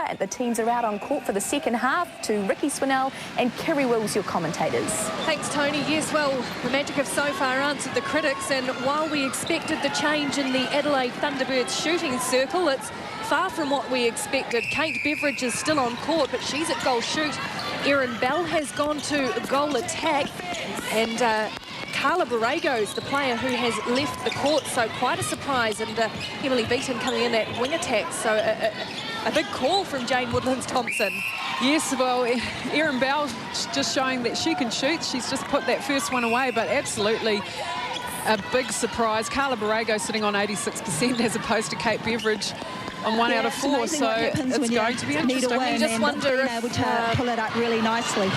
And the teams are out on court for the second half. To Ricky Swinell and Kerry Wills, your commentators. Thanks, Tony. Yes, well, the Magic have so far answered the critics, and while we expected the change in the Adelaide Thunderbirds shooting circle, it's far from what we expected. Kate Beveridge is still on court, but she's at goal shoot. Erin Bell has gone to goal attack, and Carla Borrego's the player who has left the court, so quite a surprise. And Emily Beaton coming in at wing attack, so a big call from Jane Woodlands-Thompson. Yes, well, Erin Bell just showing that she can shoot. She's just put that first one away, but absolutely a big surprise. Carla Borrego sitting on 86% as opposed to Kate Beveridge on 1 out of 4, so it's going to be interesting. I just wonder if able to pull it up really nicely.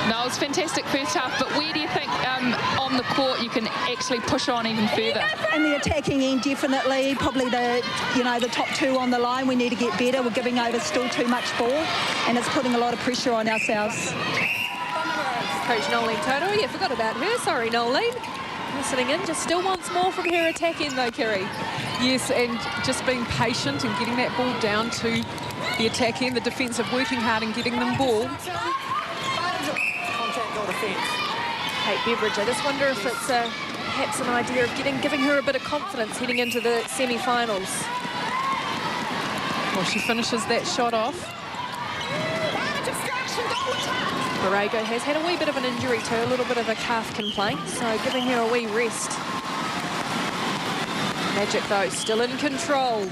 No, it was fantastic first half, but where do you think on the court you can actually push on even further? In the attacking end, definitely. Probably the top two on the line. We need to get better. We're giving over still too much ball, and it's putting a lot of pressure on ourselves. Coach Nolene Toto, yeah, forgot about her. Sorry, Nolene. Listening in, just still wants more from her attack end though, Kerry. Yes, and just being patient and getting that ball down to the attack end, the defensive working hard and getting them ball. Kate Beveridge, I just wonder if it's perhaps an idea of giving her a bit of confidence heading into the semi-finals. Well, she finishes that shot off. Borrego has had a wee bit of an injury too, a little bit of a calf complaint, so giving her a wee rest. Magic though, still in control.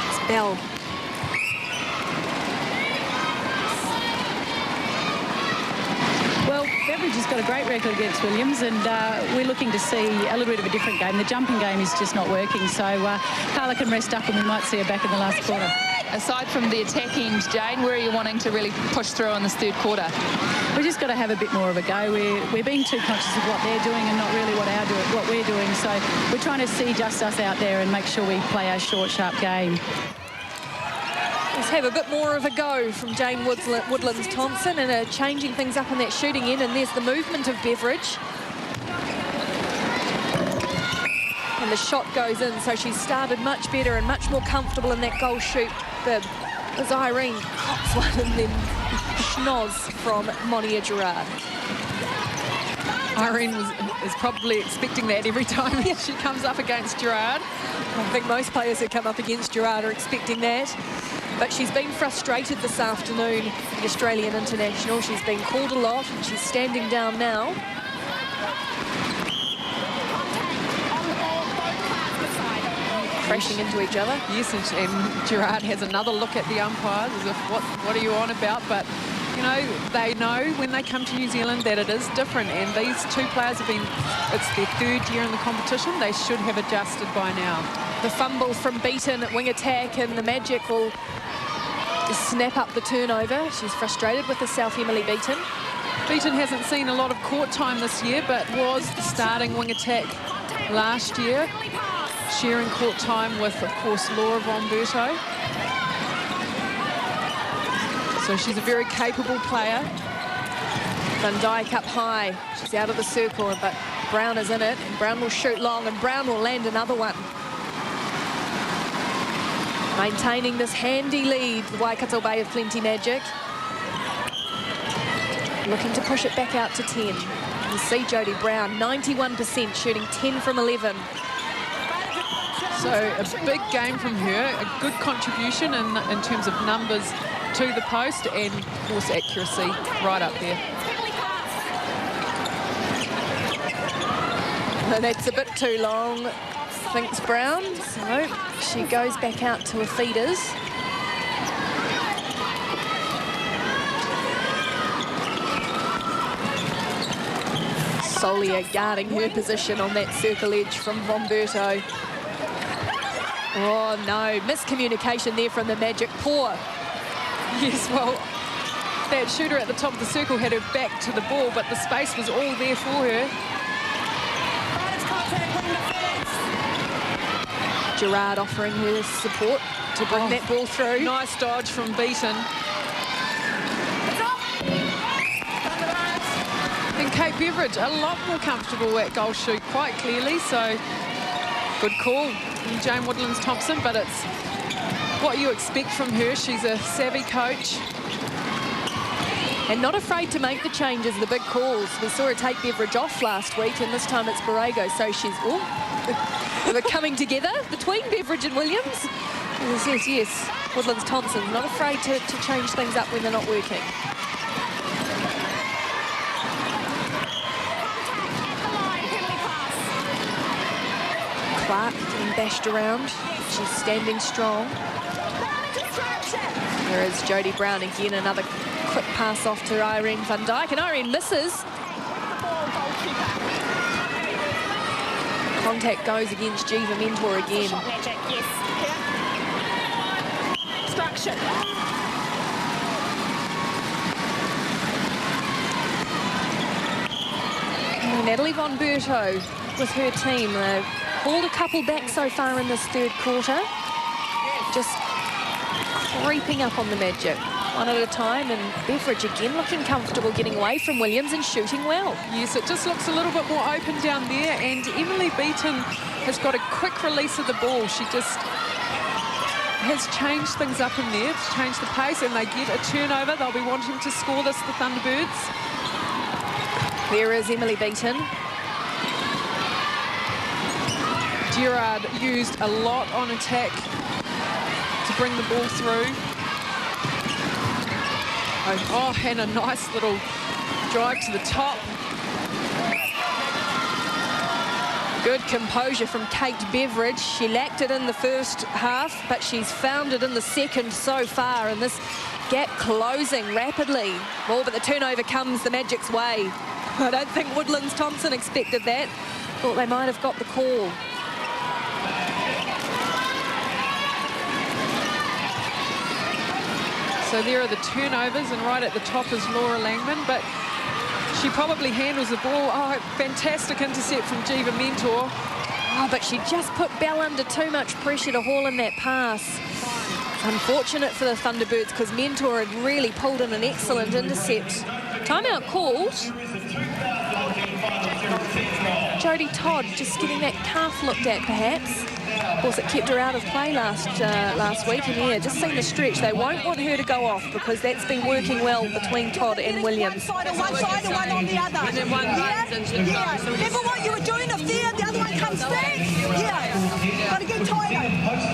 It's Bell. Well, Beveridge has got a great record against Williams, and we're looking to see a little bit of a different game. The jumping game is just not working, so Carla can rest up and we might see her back in the last quarter. Aside from the attack end, Jane, where are you wanting to really push through in this third quarter? We've just got to have a bit more of a go. We're being too conscious of what they're doing and not really what we're doing, so we're trying to see just us out there and make sure we play our short, sharp game. Let's have a bit more of a go from Jane Woodlands-Thompson, and changing things up on that shooting end, and there's the movement of Beveridge. And the shot goes in, so she's started much better and much more comfortable in that goal shoot bib. As Irene cops one and then schnoz from Monia Gerard. Irene is probably expecting that every time she comes up against Gerard. I think most players who come up against Gerard are expecting that. But she's been frustrated this afternoon, the Australian international. She's been called a lot, and she's standing down now. Crashing into each other. Yes, and Gerard has another look at the umpires as if, what are you on about? But, you know, they know when they come to New Zealand that it is different, and these two players have been, it's their third year in the competition. They should have adjusted by now. The fumble from Beaton at wing attack, and the Magic will snap up the turnover. She's frustrated with herself, Emily Beaton. Beaton hasn't seen a lot of court time this year, but was the starting wing attack last year, sharing court time with, of course, Laura Bomberto. So she's a very capable player. Van Dijk up high. She's out of the circle, but Brown is in it, and Brown will shoot long, and Brown will land another one. Maintaining this handy lead, the Waikato Bay of Plenty Magic. Looking to push it back out to 10. You see Jodie Brown, 91%, shooting 10 from 11. So a big game from her, a good contribution in terms of numbers to the post, and of course accuracy right up there. No, that's a bit too long, thinks Brown. So she goes back out to her feeders. Solia guarding her position on that circle edge from Bomberto. Oh no, miscommunication there from the Magic. Poor. Yes, well, that shooter at the top of the circle had her back to the ball, but the space was all there for her. Gerard offering her support to bring that ball through. Nice dodge from Beaton. And Kate Beveridge, a lot more comfortable at goal shoot, quite clearly, so good call. than Jane Woodlands-Thompson, but it's what you expect from her. She's a savvy coach. And not afraid to make the changes, the big calls. We saw her take Beveridge off last week, and this time it's Borrego. So she's they're coming together between Beveridge and Williams. Yes. Woodlands-Thompson not afraid to change things up when they're not working. Clark getting bashed around. She's standing strong. There is Jodie Brown again, another quick pass off to Irene van Dijk, and Irene misses. Contact goes against Jiva Mentor again. And Natalie von Berto with her team. They've pulled a couple back so far in this third quarter. Just creeping up on the Magic. One at a time, and Beveridge again looking comfortable getting away from Williams and shooting well. Yes, it just looks a little bit more open down there, and Emily Beaton has got a quick release of the ball. She just has changed things up in there, to change the pace, and they get a turnover. They'll be wanting to score this, the Thunderbirds. There is Emily Beaton. Gerard used a lot on attack to bring the ball through. Oh, and a nice little drive to the top. Good composure from Kate Beveridge. She lacked it in the first half, but she's found it in the second so far, and this gap closing rapidly. Well, but the turnover comes the Magic's way. I don't think Woodlands-Thompson expected that. Thought they might have got the call. So there are the turnovers, and right at the top is Laura Langman, but she probably handles the ball. Oh, fantastic intercept from Jiva Mentor. Oh, but she just put Bell under too much pressure to haul in that pass. Unfortunate for the Thunderbirds, because Mentor had really pulled in an excellent intercept. Timeout called. Jodie Todd just getting that calf looked at, perhaps. Of course, it kept her out of play last week, and yeah, just seeing the stretch. They won't want her to go off because that's been working well between Todd and Williams. One side and one on the other. And then one yeah. Remember what you were doing up there, the other one comes back. Yeah, got to get tighter.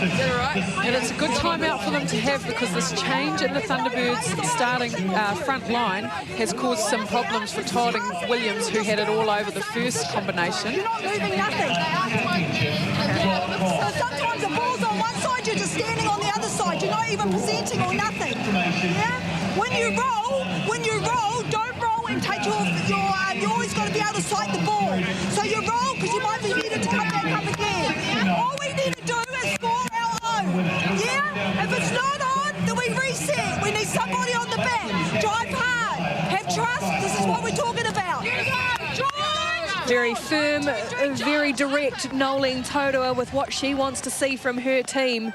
Is that all right? And it's a good timeout for them to have, because this change in the Thunderbirds starting front line has caused some problems for Todd and Williams, who had it all over the first combination. You're not moving nothing. So sometimes the ball's on one side, you're just standing on the other side. You're not even presenting or nothing. Yeah? When you roll, don't roll and take you always got to be able to sight the ball. So you roll because you might be needed to come back up again. All we need to do is score our own. Yeah? If it's not on, then we reset. We need somebody on the back. Drive hard. Have trust. This is what we're talking about. Very firm, very direct Nolene Todua with what she wants to see from her team.